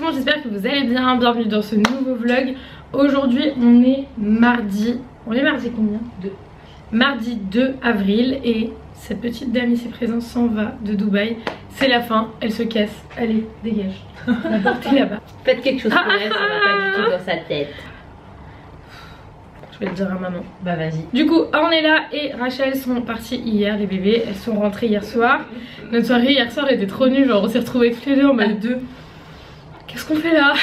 monde, j'espère que vous allez bien. Bienvenue dans ce nouveau vlog. Aujourd'hui on est mardi. On est mardi combien? Mardi 2 avril et cette petite dame ici présente s'en va de Dubaï. C'est la fin, elle se casse. Allez, dégage. La portée là-bas. Faites quelque chose pour elle, ça va pas du tout dans sa tête. Je vais le dire à maman. Bah vas-y. Du coup, on est là et Rachel sont partis hier, les bébés. Elles sont rentrées hier soir. Notre soirée hier soir était trop nulle. Genre on s'est retrouvés tous les deux en mode deux. Qu'est-ce qu'on fait là?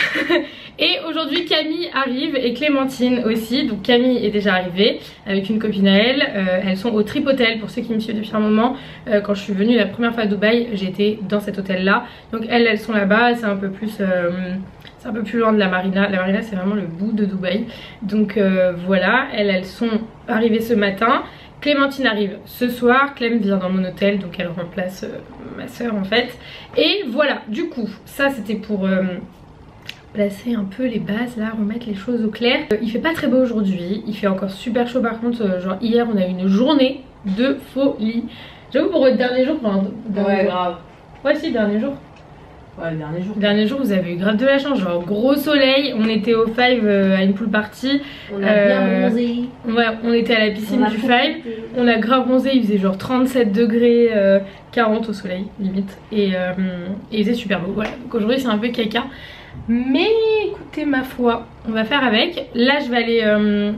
Et aujourd'hui Camille arrive et Clémentine aussi. Donc Camille est déjà arrivée avec une copine à elle. Elles sont au Trip Hotel pour ceux qui me suivent depuis un moment. Quand je suis venue la première fois à Dubaï, j'étais dans cet hôtel là. Donc elles sont là-bas, c'est un peu plus... c'est un peu plus loin de la marina. La marina c'est vraiment le bout de Dubaï. Donc voilà, elles sont arrivées ce matin. Clémentine arrive ce soir, Clem vient dans mon hôtel, donc elle remplace ma soeur en fait. Et voilà, du coup, ça c'était pour placer un peu les bases là, remettre les choses au clair. Il fait pas très beau aujourd'hui, il fait encore super chaud par contre, genre hier on a eu une journée de folie. J'avoue pour le dernier jour, Ouais, grave. Ouais si, dernier jour. Ouais, le dernier jour. Dernier jour, vous avez eu grave de la chance, genre gros soleil. On était au Five à une pool party. On a bien bronzé. Ouais, on était à la piscine du Five. On a grave bronzé, il faisait genre 37 degrés, 40 au soleil, limite. Et il faisait super beau. Voilà, donc aujourd'hui c'est un peu caca. Mais écoutez, ma foi, on va faire avec. Là, je vais aller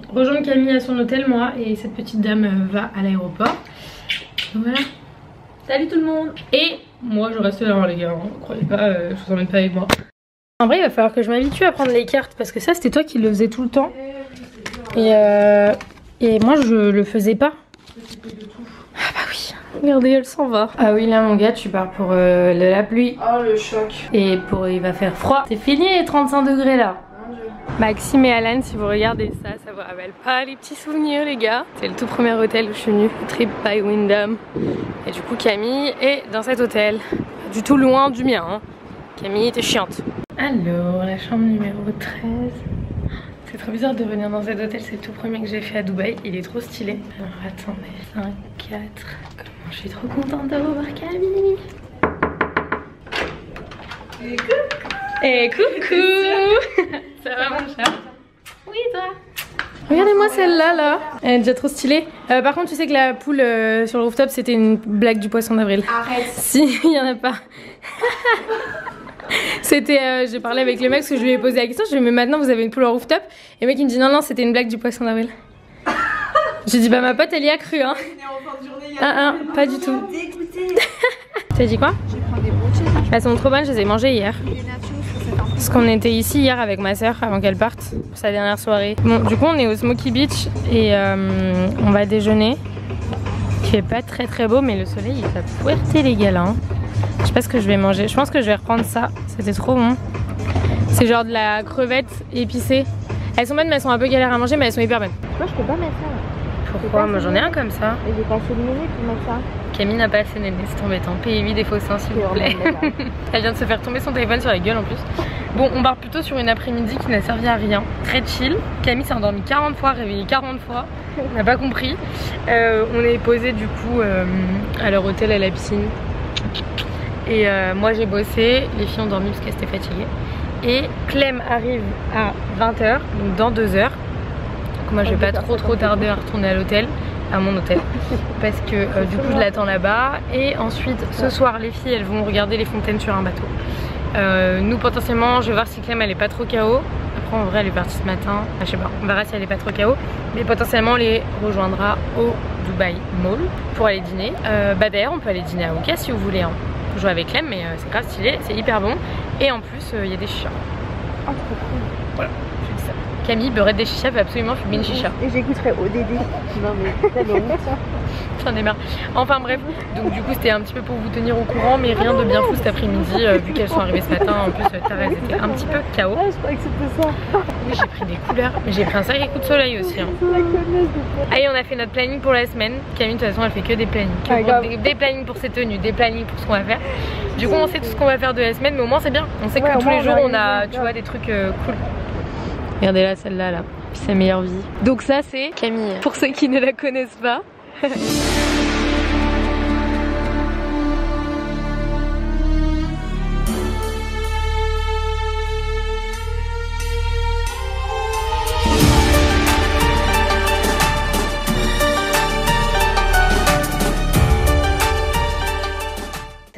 rejoindre Camille à son hôtel, moi. Et cette petite dame va à l'aéroport. Voilà. Salut tout le monde. Et moi je reste là les gars, hein. Croyez pas, je vous emmène pas avec moi. En vrai il va falloir que je m'habitue à prendre les cartes parce que ça c'était toi qui le faisais tout le temps. Et moi je le faisais pas. Ah bah oui, regardez elle s'en va. Ah oui là mon gars tu pars pour de la pluie. Oh le choc. Et il va faire froid. C'est fini les 35 degrés là. Maxime et Alan, si vous regardez ça, ça vous rappelle pas les petits souvenirs les gars. C'est le tout premier hôtel où je suis venue, Trip by Wyndham. Et du coup Camille est dans cet hôtel, du tout loin du mien hein. Camille était chiante. Alors la chambre numéro 13. C'est trop bizarre de venir dans cet hôtel, c'est le tout premier que j'ai fait à Dubaï, il est trop stylé. Alors attendez, 5, 4, comment je suis trop contente de revoir Camille. Et coucou. Ça va mon chat? Oui toi? Regardez-moi celle-là là. Elle est déjà trop stylée. Par contre tu sais que la poule sur le rooftop c'était une blague du poisson d'avril. Arrête. Si, il y en a pas. C'était, j'ai parlé avec le mec parce que je lui ai posé la question. Je lui ai dit mais maintenant vous avez une poule au rooftop. Et le mec il me dit non c'était une blague du poisson d'avril. J'ai dit bah ma pote elle y a cru hein. Pas du tout. T'as dit quoi? Je vais prendre des brochettes. Elles sont trop bonnes, je les ai mangées hier. Parce qu'on était ici hier avec ma soeur avant qu'elle parte pour sa dernière soirée. Bon, du coup on est au Smoky Beach et on va déjeuner. Il fait pas très très beau mais le soleil il va puerter les gars là. Hein. Je sais pas ce que je vais manger. Je pense que je vais reprendre ça. C'était trop bon. C'est genre de la crevette épicée. Elles sont bonnes mais elles sont un peu galères à manger mais elles sont hyper bonnes. Moi je peux pas mettre ça. Pourquoi? Moi j'en ai un comme ça. Et j'ai pas assez de minutes pour mettre ça. Camille n'a pas assez d'aîné, c'est embêtant. Payez-lui des faux seins s'il vous plaît. Elle vient de se faire tomber son téléphone sur la gueule en plus. Bon, on part plutôt sur une après-midi qui n'a servi à rien. Très chill. Camille s'est endormie 40 fois, réveillée 40 fois. On n'a pas compris. On est posé du coup à leur hôtel à la piscine. Et moi j'ai bossé. Les filles ont dormi parce qu'elles étaient fatiguées. Et Clem arrive à 20 h, donc dans 2 heures. Donc moi je vais pas trop tarder à retourner à l'hôtel. À mon hôtel parce que du coup je l'attends là-bas et ensuite ce soir les filles elles vont regarder les fontaines sur un bateau. Nous potentiellement je vais voir si Clem elle est pas trop KO. Après en vrai elle est partie ce matin, je sais pas, on verra si elle est pas trop KO, mais potentiellement on les rejoindra au Dubai Mall pour aller dîner. Bah d'ailleurs on peut aller dîner à Oka si vous voulez hein. Faut jouer avec Clem mais c'est grave stylé, c'est hyper bon et en plus il y a des chichas. Oh trop cool. Voilà, je dis ça. Camille, beurrette des chichas, veut absolument fumer une chicha. Et j'écouterai ODD. Non mais tellement honte. J'en ai marre. Enfin bref, donc du coup c'était un petit peu pour vous tenir au courant, mais rien de bien fou cet après-midi, vu qu'elles sont arrivées ce matin. En plus, Thérèse était un petit peu KO. Ah, je croyais que c'était ça. Oui, j'ai pris des couleurs, mais j'ai pris un sacré coup de soleil aussi. Hein. Allez, on a fait notre planning pour la semaine. Camille, de toute façon, elle fait que des plannings. Des plannings pour ses tenues, des plannings pour ce qu'on va faire. Du coup, on sait tout ce qu'on va faire de la semaine, mais au moins c'est bien. On sait que tous les jours on a, tu vois, des trucs cool. Regardez là, celle-là, là. Puis sa meilleure vie. Donc ça, c'est Camille. Pour ceux qui ne la connaissent pas.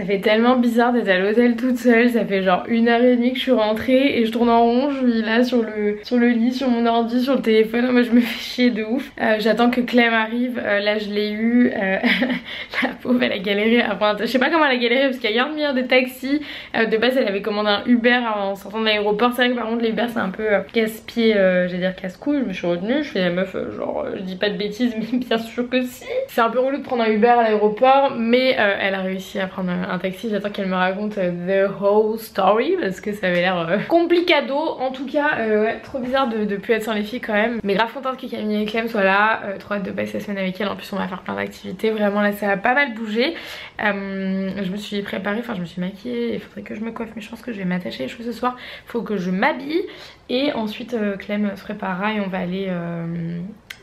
fait tellement bizarre d'être à l'hôtel toute seule, ça fait genre 1h30 que je suis rentrée et je tourne en rond, je suis là sur le lit, sur mon ordi, sur le téléphone, moi je me fais chier de ouf. J'attends que Clem arrive, là je l'ai eu, la pauvre elle a galéré à prendre, je sais pas comment elle a galéré parce qu'il y a une demi-heure de taxi, de base elle avait commandé un Uber en sortant de l'aéroport, c'est vrai que par contre les Uber c'est un peu casse-pied, j'allais dire casse-couille, je me suis retenue, je fais la meuf genre je dis pas de bêtises mais bien sûr que si. C'est un peu relou de prendre un Uber à l'aéroport mais elle a réussi à prendre un taxi, j'attends qu'elle me raconte the whole story parce que ça avait l'air complicado. En tout cas ouais, trop bizarre de plus être sans les filles quand même, mais grave contente que Camille et Clem soient là, trop hâte de passer la semaine avec elle, en plus on va faire plein d'activités, vraiment là ça a pas mal bougé. Je me suis préparée, enfin je me suis maquillée, il faudrait que je me coiffe mais je pense que je vais m'attacher les cheveux ce soir, faut que je m'habille et ensuite Clem se préparera et on va aller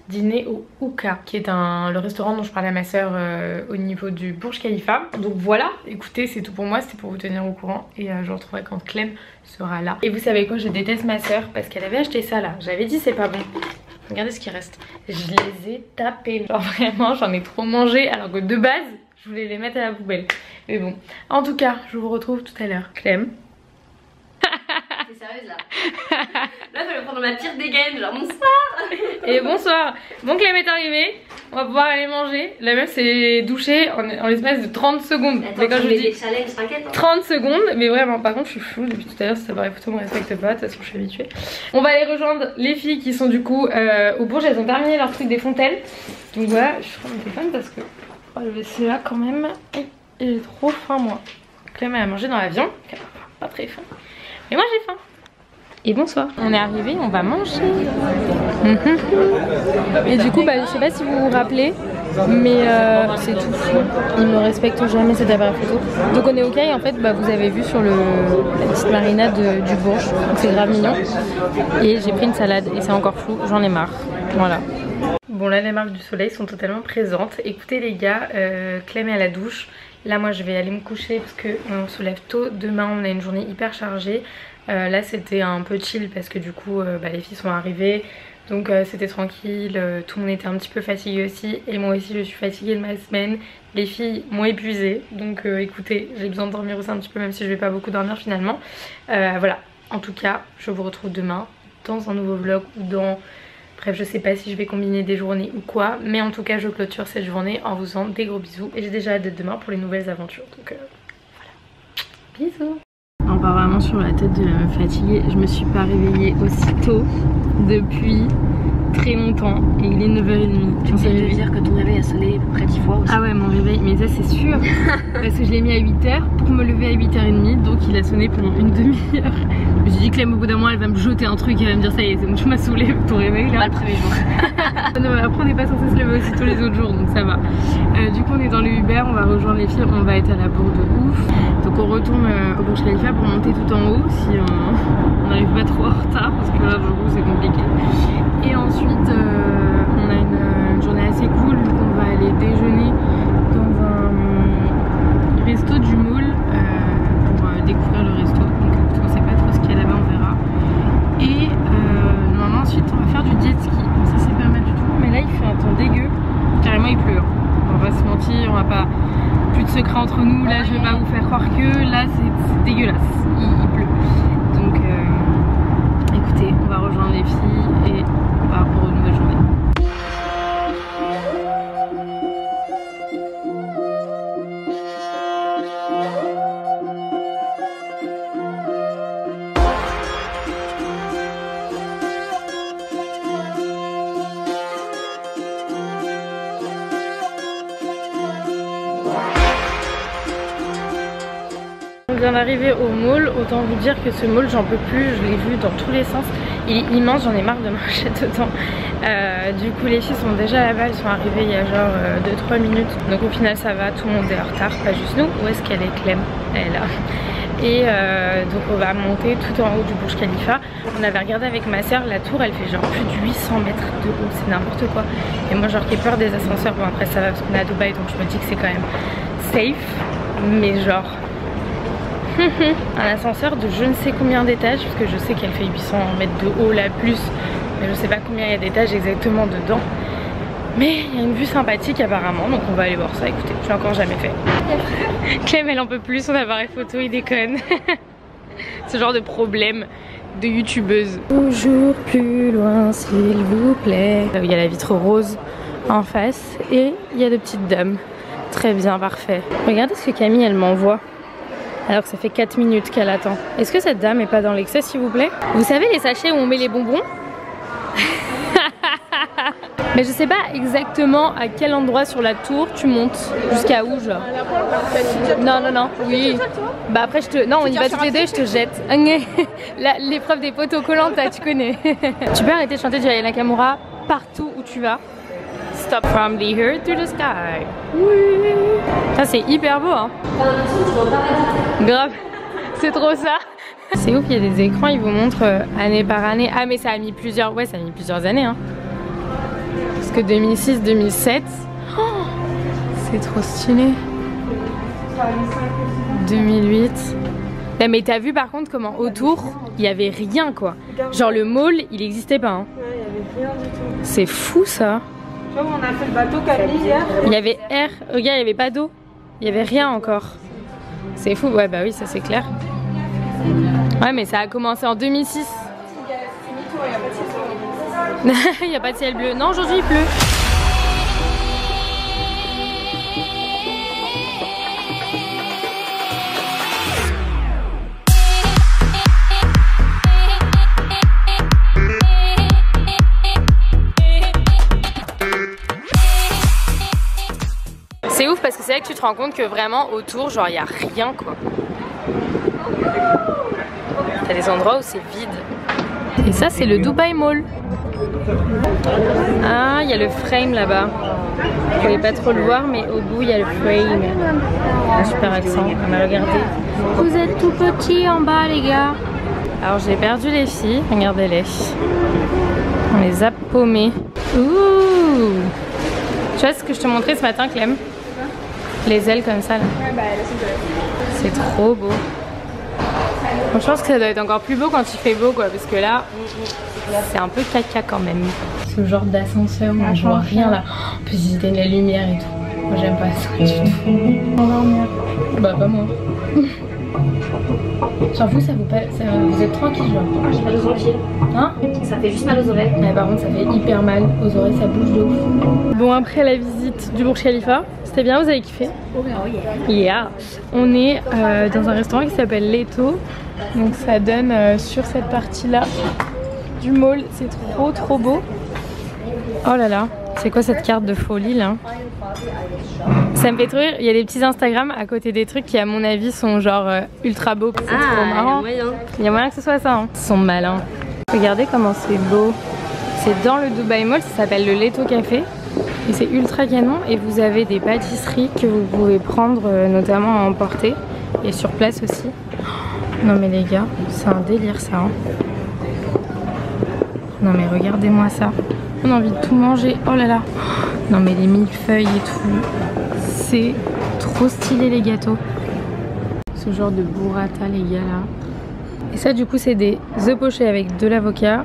dîner au Ouka qui est le restaurant dont je parlais à ma soeur au niveau du Burj Khalifa. Donc voilà, écoutez c'est tout pour moi, c'était pour vous tenir au courant et je vous retrouverai quand Clem sera là. Et vous savez quoi, je déteste ma soeur parce qu'elle avait acheté ça là, j'avais dit c'est pas bon. Regardez ce qui reste, je les ai tapés, genre vraiment j'en ai trop mangé alors que de base je voulais les mettre à la poubelle. Mais bon, en tout cas je vous retrouve tout à l'heure. Clem. T'es sérieuse là? Là je vais prendre ma tire dégaine, genre bonsoir. Et bonsoir. Bon, Clem est arrivée, on va pouvoir aller manger. La meuf s'est douchée en l'espace de 30 secondes. Attends, mais quand je dis challenge, t'inquiète. 30 secondes, mais vraiment par contre je suis floue depuis tout à l'heure, si ça paraît photo me respecte pas, de toute façon je suis habituée. On va aller rejoindre les filles qui sont du coup au Bourges, elles ont terminé leur truc des fontaines. Donc voilà, je suis mon téléphone parce que c'est là quand même, j'ai trop faim moi. Clem elle a mangé dans l'avion, pas très faim. Mais moi j'ai faim. Et bonsoir. On est arrivé, on va manger. Et du coup, bah, je sais pas si vous vous rappelez, mais c'est tout fou. Ils me respectent jamais cet appareil photo. Donc on est ok, en fait, bah, vous avez vu sur la petite marina du Bourges. Donc c'est grave mignon. Et j'ai pris une salade et c'est encore flou, j'en ai marre. Voilà. Bon là les marques du soleil sont totalement présentes. Écoutez les gars, Clem est à la douche. Là moi je vais aller me coucher parce qu'on se lève tôt. Demain on a une journée hyper chargée. Là c'était un peu chill parce que du coup bah, les filles sont arrivées. Donc c'était tranquille, tout le monde était un petit peu fatigué aussi. Et moi aussi je suis fatiguée de ma semaine. Les filles m'ont épuisée. Donc écoutez, j'ai besoin de dormir aussi un petit peu même si je vais pas beaucoup dormir finalement. Voilà, en tout cas je vous retrouve demain dans un nouveau vlog ou dans... Bref, je sais pas si je vais combiner des journées ou quoi, mais en tout cas je clôture cette journée en vous faisant des gros bisous et j'ai déjà hâte d'être demain pour les nouvelles aventures. Donc voilà, bisous. On part vraiment sur la tête de la meuf fatiguée. Je me suis pas réveillée aussitôt depuis très longtemps et il est 9h30. Tu sais de dire que ton réveil a sonné à peu près 10 fois aussi. Ah ouais, mon réveil, mais ça c'est sûr parce que je l'ai mis à 8h pour me lever à 8h30, donc il a sonné pendant une demi-heure. Je me suis dit Clem au bout d'un moment elle va me jeter un truc, elle va me dire ça y est c'est bon tu m'as saoulé avec ton réveil là. Pas le premier jour. Non, après on n'est pas censé se lever aussi tous les autres jours donc ça va. Du coup on est dans le Uber, on va rejoindre les filles, on va être à la bourre de ouf. Donc on retourne au Burj Khalifa pour monter tout en haut si on n'arrive pas trop en retard parce que là du coup c'est compliqué. Et ensuite on a une journée assez cool, donc on va aller déjeuner dans un resto du mall pour découvrir le resto. Donc on sait pas trop ce qu'il y a là-bas, on verra. Et normalement ensuite on va faire du jet ski, donc ça c'est pas mal du tout. Mais là il fait un temps dégueu, carrément il pleut. On va se mentir, on va pas... Plus de secret entre nous, là je vais pas vous faire croire que là c'est dégueulasse, il pleut. Donc écoutez, on va rejoindre les filles et on va pour une nouvelle journée. On vient d'arriver au mall, autant vous dire que ce mall j'en peux plus, je l'ai vu dans tous les sens, il est immense, j'en ai marre de marcher dedans. Du coup les filles sont déjà là-bas, elles sont arrivées il y a genre 2-3 minutes, donc au final ça va, tout le monde est en retard, pas juste nous. Où est-ce qu'elle est Clem? Elle est là. Et donc on va monter tout en haut du Burj Khalifa. On avait regardé avec ma soeur, la tour elle fait genre plus de 800 mètres de haut, c'est n'importe quoi. Et moi genre qui ai peur des ascenseurs, bon après ça va parce qu'on est à Dubaï donc je me dis que c'est quand même safe, mais genre un ascenseur de je ne sais combien d'étages, parce que je sais qu'elle fait 800 mètres de haut la plus, mais je sais pas combien il y a d'étages exactement dedans. Mais il y a une vue sympathique apparemment, donc on va aller voir ça. Écoutez, je l'ai encore jamais fait. Clem elle en peut plus, son appareil photo il déconne. Ce genre de problème de youtubeuse. Toujours plus loin s'il vous plaît. Il y a la vitre rose en face et il y a de petites dames. Très bien, parfait. Regardez ce que Camille elle m'envoie. Alors que ça fait 4 minutes qu'elle attend. Est-ce que cette dame est pas dans l'excès s'il vous plaît? Vous savez les sachets où on met les bonbons? Mais je sais pas exactement à quel endroit sur la tour tu montes. Jusqu'à où genre? Non, non, non, oui. Bah après je te... Non, on y va toutes les deux, je te jette. L'épreuve des poteaux collants, tu connais. Tu peux arrêter de chanter du Aya Nakamura partout où tu vas. Stop from the earth to the sky. Oui. Ça c'est hyper beau hein. Grave. C'est trop ça. C'est ouf, il y a des écrans, ils vous montrent année par année. Ah mais ça a mis plusieurs... Ouais, ça a mis plusieurs années hein. Parce que 2006, 2007... Oh, c'est trop stylé. 2008... Là, mais t'as vu par contre comment autour, il y avait rien quoi. Genre le mall, il existait pas hein. Ouais, il y avait rien du tout. C'est fou ça. Tu vois, on a fait le bateau Camille hier. Il y avait air, regarde, il y avait pas d'eau. Il y avait rien encore. C'est fou, ouais bah oui, ça c'est clair. Ouais mais ça a commencé en 2006. Il n'y a pas de ciel bleu. Non, aujourd'hui il pleut. C'est ouf parce que c'est là que tu te rends compte que vraiment autour, genre il n'y a rien quoi. T'as des endroits où c'est vide. Et ça c'est le Dubai Mall. Ah, il y a le frame là-bas. Vous pouvez pas trop le voir, mais au bout il y a le frame. Un super accent, on va regarder. Vous êtes tout petits en bas les gars. Alors j'ai perdu les filles, regardez-les. On les a paumées. Ouh. Tu vois ce que je te montrais ce matin Clem? Les ailes comme ça là. C'est trop beau. Bon, je pense que ça doit être encore plus beau quand il fait beau quoi, parce que là c'est un peu caca quand même. Ce genre d'ascenseur où on voit rien là. En plus ils éteignent la lumière et tout. Moi j'aime pas ça du tout. Bah pas moi. Genre vous ça vous pas... vous êtes tranquille genre. J'ai mal aux oreilles. Hein? Ça fait juste mal aux oreilles. Ouais, par contre ça fait hyper mal aux oreilles, ça bouge de ouf. Bon après la visite du Burj Khalifa, c'était bien, vous avez kiffé? Oh yeah. Yeah. On est dans un restaurant qui s'appelle Leto. Donc ça donne sur cette partie là du mall, c'est trop beau. Oh là là, c'est quoi cette carte de folie là? Ça me fait trop rire, il y a des petits Instagram à côté des trucs qui à mon avis sont genre ultra beaux. C'est trop marrant. Il y a moyen que ce soit ça hein. Ils sont malins. Regardez comment c'est beau. C'est dans le Dubai Mall, ça s'appelle le Leto Café. Et c'est ultra canon et vous avez des pâtisseries que vous pouvez prendre notamment à emporter. Et sur place aussi. Non mais les gars, c'est un délire ça hein. Non mais regardez-moi ça. On a envie de tout manger. Oh là là. Non mais les millefeuilles et tout. C'est trop stylé les gâteaux. Ce genre de burrata les gars là. Et ça du coup c'est des œufs pochés avec de l'avocat.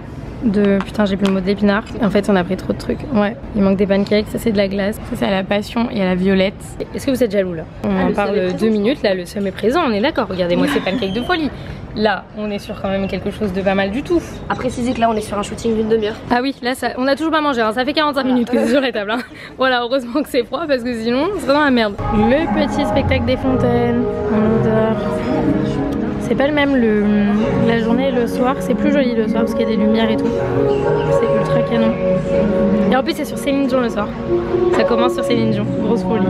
Putain j'ai plus le mot d'épinards. En fait on a pris trop de trucs. Ouais, il manque des pancakes, ça c'est de la glace. Ça c'est à la passion et à la violette. Est-ce que vous êtes jaloux là? On en parle 2 minutes là, le seum est présent, on est d'accord. Regardez-moi ces pancakes de folie. Là on est sur quand même quelque chose de pas mal du tout. À préciser que là on est sur un shooting d'une demi-heure. Ah oui là ça, on a toujours pas mangé hein. Ça fait 45 minutes que c'est sur la table hein. Voilà heureusement que c'est froid parce que sinon on serait dans la merde. Le petit spectacle des fontaines en odeur. C'est pas le même la journée et le soir, c'est plus joli le soir parce qu'il y a des lumières et tout. C'est ultra canon. Et en plus c'est sur Céline Dion le soir. Ça commence sur Céline Dion, grosse folie.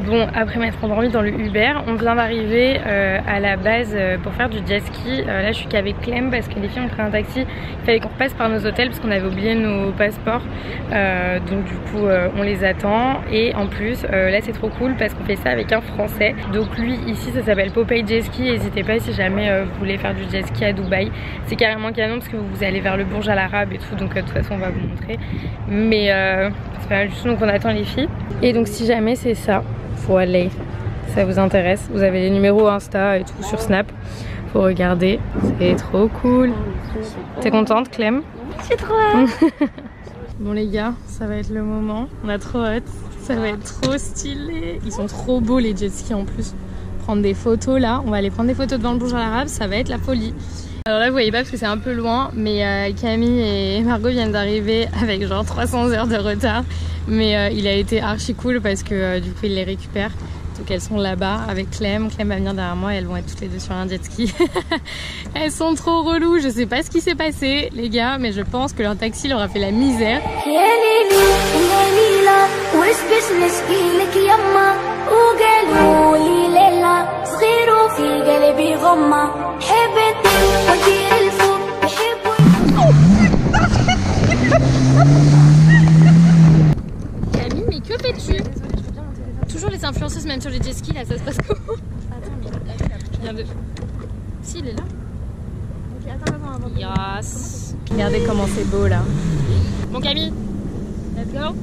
Bon, après m'être endormie dans le Uber, on vient d'arriver à la base pour faire du jet ski. Là je suis qu'avec Clem parce que les filles ont pris un taxi. Il fallait qu'on repasse par nos hôtels parce qu'on avait oublié nos passeports. Donc du coup on les attend. Et en plus là c'est trop cool parce qu'on fait ça avec un Français. Donc lui ici ça s'appelle Popeye Jet Ski. N'hésitez pas si jamais vous voulez faire du jet ski à Dubaï. C'est carrément canon parce que vous allez vers le Burj Al Arab et tout. Donc de toute façon on va vous montrer. Mais c'est pas mal du tout, donc on attend les filles. Et donc si jamais c'est ça, faut aller, ça vous intéresse, vous avez les numéros Insta et tout sur Snap, faut regarder, c'est trop cool. T'es contente Clem? C'est trop. Bon les gars, ça va être le moment. On a trop hâte. Ça va être trop stylé. Ils sont trop beaux les jet skis en plus. Prendre des photos là. On va aller prendre des photos devant le Burj Al Arab. Ça va être la folie. Alors là vous voyez pas parce que c'est un peu loin. Mais Camille et Margot viennent d'arriver avec genre 300 heures de retard. Mais il a été archi cool parce que du coup il les récupère. Donc elles sont là-bas avec Clem. Clem va venir derrière moi et elles vont être toutes les deux sur un jet ski. Elles sont trop reloues. Je sais pas ce qui s'est passé les gars, mais je pense que leur taxi leur a fait la misère. Camille, mais que fais-tu? Toujours les influenceuses même sur les jet skis là, ça se passe comment? Attends, mais je viens de... Si, il est là. Ok, attends. Yes. Regardez comment c'est beau là. Bon Camille, let's go.